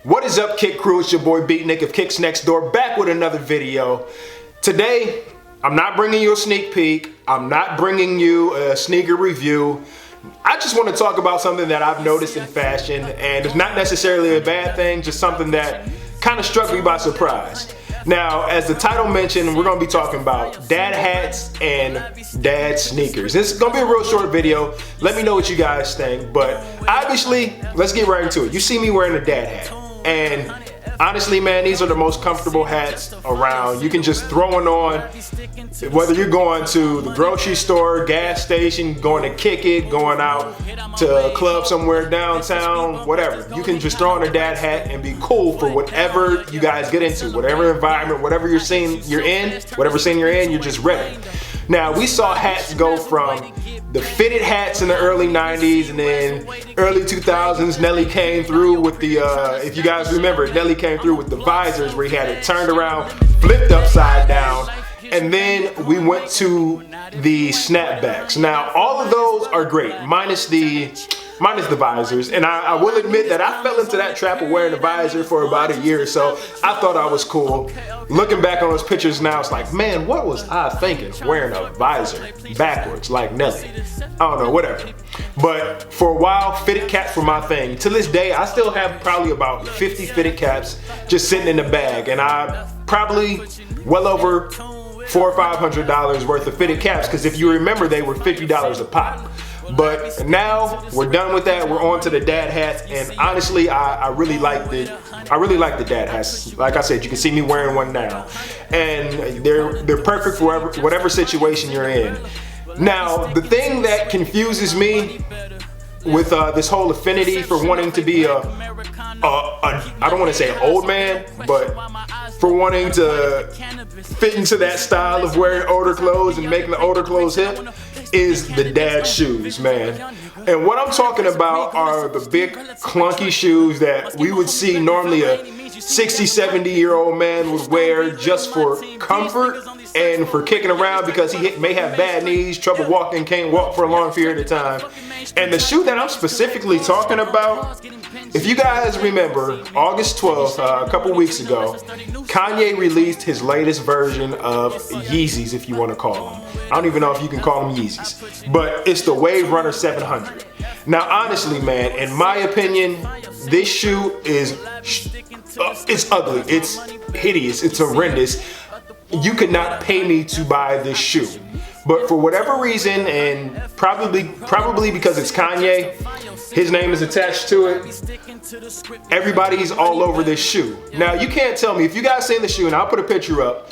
What is up, Kick Crew? It's your boy Beatnik of Kixnxtdoor, back with another video. Today, I'm not bringing you a sneak peek. I'm not bringing you a sneaker review. I just want to talk about something that I've noticed in fashion, and it's not necessarily a bad thing, just something that kind of struck me by surprise. Now, as the title mentioned, we're going to be talking about dad hats and dad sneakers. This is going to be a real short video. Let me know what you guys think, but obviously, let's get right into it. You see me wearing a dad hat. And honestly, man, these are the most comfortable hats around. You can just throw one on, whether you're going to the grocery store, gas station, going to kick it, going out to a club somewhere downtown, whatever. You can just throw on a dad hat and be cool for whatever you guys get into, whatever environment, whatever you're in, whatever scene you're in, you're just ready. Now, we saw hats go from the fitted hats in the early 90s, and then early 2000s, Nelly came through with the, if you guys remember, Nelly came through with the visors where he had it turned around, flipped upside down, and then we went to the snapbacks. Now, all of those are great, minus the visors, and I will admit that I fell into that trap of wearing a visor for about a year or so. I thought I was cool. Looking back on those pictures now, it's like, man, what was I thinking wearing a visor backwards like Nelly? I don't know, whatever. But for a while, fitted caps were my thing. To this day, I still have probably about 50 fitted caps just sitting in the bag, and I probably well over $400 or $500 worth of fitted caps, because if you remember, they were $50 a pop. But now we're done with that. We're on to the dad hats, and honestly, I really like the dad hats. Like I said, you can see me wearing one now, and they're perfect for whatever situation you're in. Now, the thing that confuses me with this whole affinity for wanting to be I don't want to say an old man, but for wanting to fit into that style of wearing older clothes and making the older clothes hip, is the dad shoes, man. And what I'm talking about are the big clunky shoes that we would see normally a 60, 70-year-old man would wear just for comfort and for kicking around because he may have bad knees, trouble walking, can't walk for a long period of time. And the shoe that I'm specifically talking about, if you guys remember, August 12th, a couple weeks ago, Kanye released his latest version of Yeezys, if you want to call them. I don't even know if you can call them Yeezys, but it's the Wave Runner 700. Now, honestly, man, in my opinion, this shoe is, it's ugly, it's hideous, it's horrendous. You could not pay me to buy this shoe. But for whatever reason, and probably because it's Kanye, his name is attached to it, everybody's all over this shoe. Now, you can't tell me, if you guys seen the shoe, and I'll put a picture up,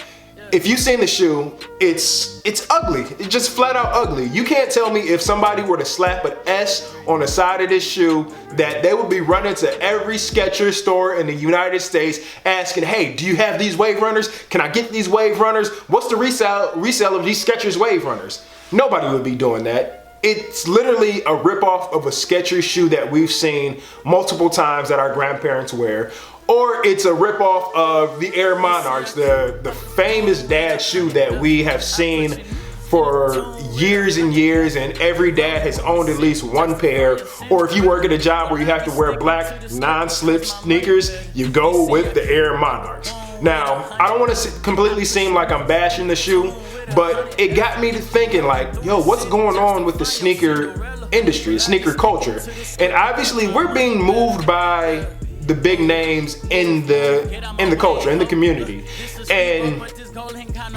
if you've seen the shoe, it's ugly. It's just flat out ugly. You can't tell me if somebody were to slap an S on the side of this shoe that they would be running to every Skechers store in the United States asking, hey, do you have these Wave Runners? Can I get these Wave Runners? What's the resale of these Skechers Wave Runners? Nobody would be doing that. It's literally a ripoff of a Skechers shoe that we've seen multiple times that our grandparents wear. Or it's a ripoff of the Air Monarchs, the famous dad shoe that we have seen for years and years, and every dad has owned at least one pair. Or if you work at a job where you have to wear black non-slip sneakers, you go with the Air Monarchs. Now, I don't want to completely seem like I'm bashing the shoe, but it got me to thinking like, yo, what's going on with the sneaker industry, sneaker culture? And obviously we're being moved by the big names in the culture, in the community. And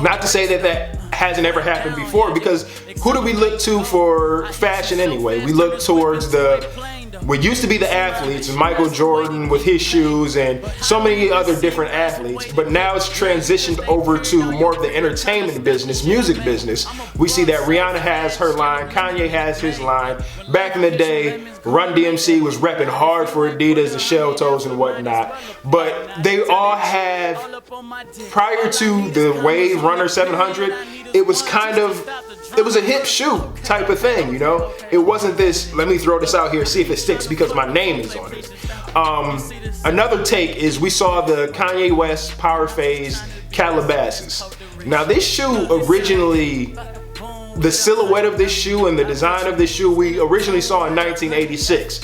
not to say that hasn't ever happened before, because who do we look to for fashion anyway? We look towards what used to be the athletes, Michael Jordan with his shoes and so many other different athletes, but now it's transitioned over to more of the entertainment business, music business. We see that Rihanna has her line, Kanye has his line. Back in the day, Run DMC was repping hard for Adidas, the shell toes and whatnot, but they all have, prior to the Wave Runner 700, it was a hip shoe type of thing, you know? It wasn't this, let me throw this out here, see if it sticks because my name is on it. Another take is we saw the Kanye West Power Phase Calabasas. Now this shoe originally, the silhouette of this shoe and the design of this shoe we originally saw in 1986.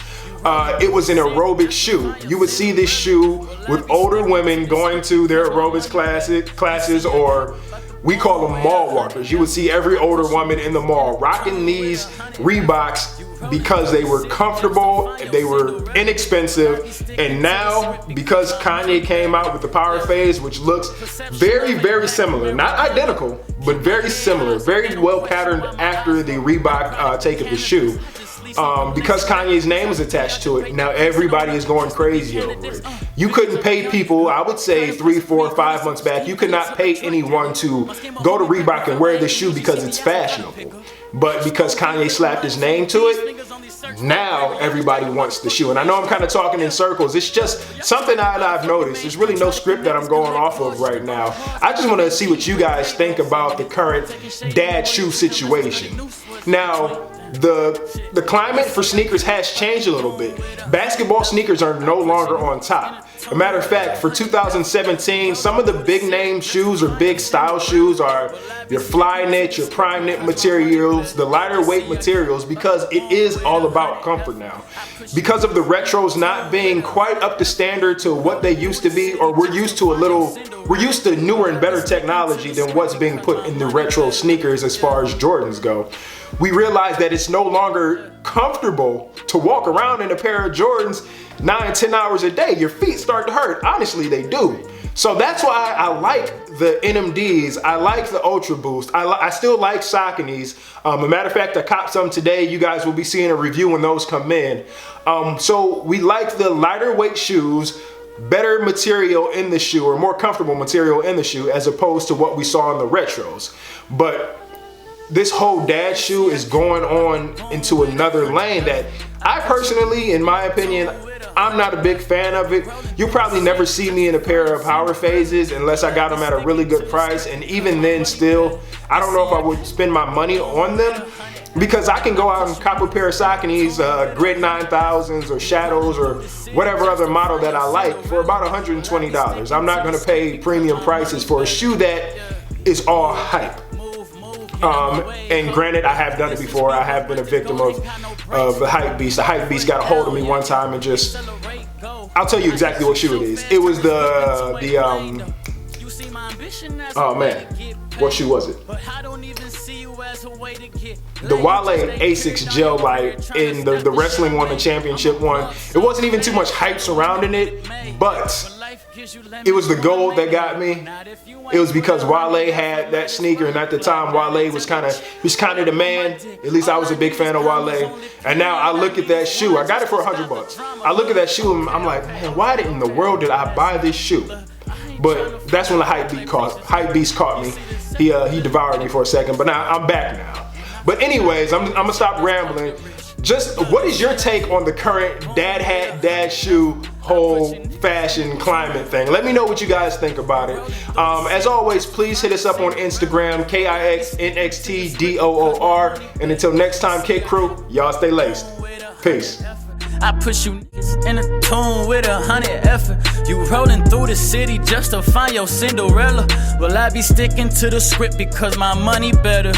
it was an aerobic shoe. You would see this shoe with older women going to their aerobics classes, or we call them mall walkers. You would see every older woman in the mall rocking these Reeboks because they were comfortable, they were inexpensive, and now because Kanye came out with the Power Phase, which looks very, very similar, not identical, but very similar, very well patterned after the Reebok take of the shoe. Because Kanye's name is attached to it, now everybody is going crazy over it. You couldn't pay people, I would say 3, 4, 5 months back, you could not pay anyone to go to Reebok and wear this shoe because it's fashionable. But because Kanye slapped his name to it, now everybody wants the shoe. And I know I'm kind of talking in circles. It's just something that I've noticed. There's really no script that I'm going off of right now. I just want to see what you guys think about the current dad shoe situation. Now, the climate for sneakers has changed a little bit. Basketball sneakers are no longer on top. As a matter of fact, for 2017, some of the big name shoes or big style shoes are your Flyknit, your Prime Knit materials, the lighter weight materials, because it is all about comfort now. Because of the retros not being quite up to standard to what they used to be, or we're used to newer and better technology than what's being put in the retro sneakers as far as Jordans go. We realize that it's no longer comfortable to walk around in a pair of Jordans 9-10 hours a day. Your feet start to hurt. Honestly, they do. So that's why I like the NMDs. I like the Ultra Boost. I still like Sauconys. As a matter of fact, I copped some today. You guys will be seeing a review when those come in. So we like the lighter weight shoes, better material in the shoe, or more comfortable material in the shoe, as opposed to what we saw in the retros. But this whole dad shoe is going on into another lane that I personally, in my opinion, I'm not a big fan of it. You'll probably never see me in a pair of Power Phases unless I got them at a really good price. And even then still, I don't know if I would spend my money on them, because I can go out and cop a pair of Sauconys, Grid 9000s or Shadows or whatever other model that I like for about $120. I'm not gonna pay premium prices for a shoe that is all hype. And granted, I have done it before. I have been a victim of the hype beast. The hype beast got a hold of me one time and just, I'll tell you exactly what shoe it is. It was oh man, what shoe was it? The Wale Asics Gel Light in the wrestling one, the championship one. It wasn't even too much hype surrounding it, but it was the gold that got me. It was because Wale had that sneaker, and at the time Wale was kind of the man. At least I was a big fan of Wale. And now I look at that shoe. I got it for $100. I look at that shoe and I'm like, man, why in the world did I buy this shoe? But that's when the hype beast caught me. He devoured me for a second, but now I'm back now. But anyways, I'm gonna stop rambling. Just what is your take on the current dad hat, dad shoe, whole fashion climate thing? Let me know what you guys think about it. As always, please hit us up on Instagram, Kixnxtdoor. And until next time, Kick Crew, y'all stay laced. Peace. I push you in a tune with 100 effort. You rolling through the city just to find your Cinderella. Well, I be sticking to the script because my money better.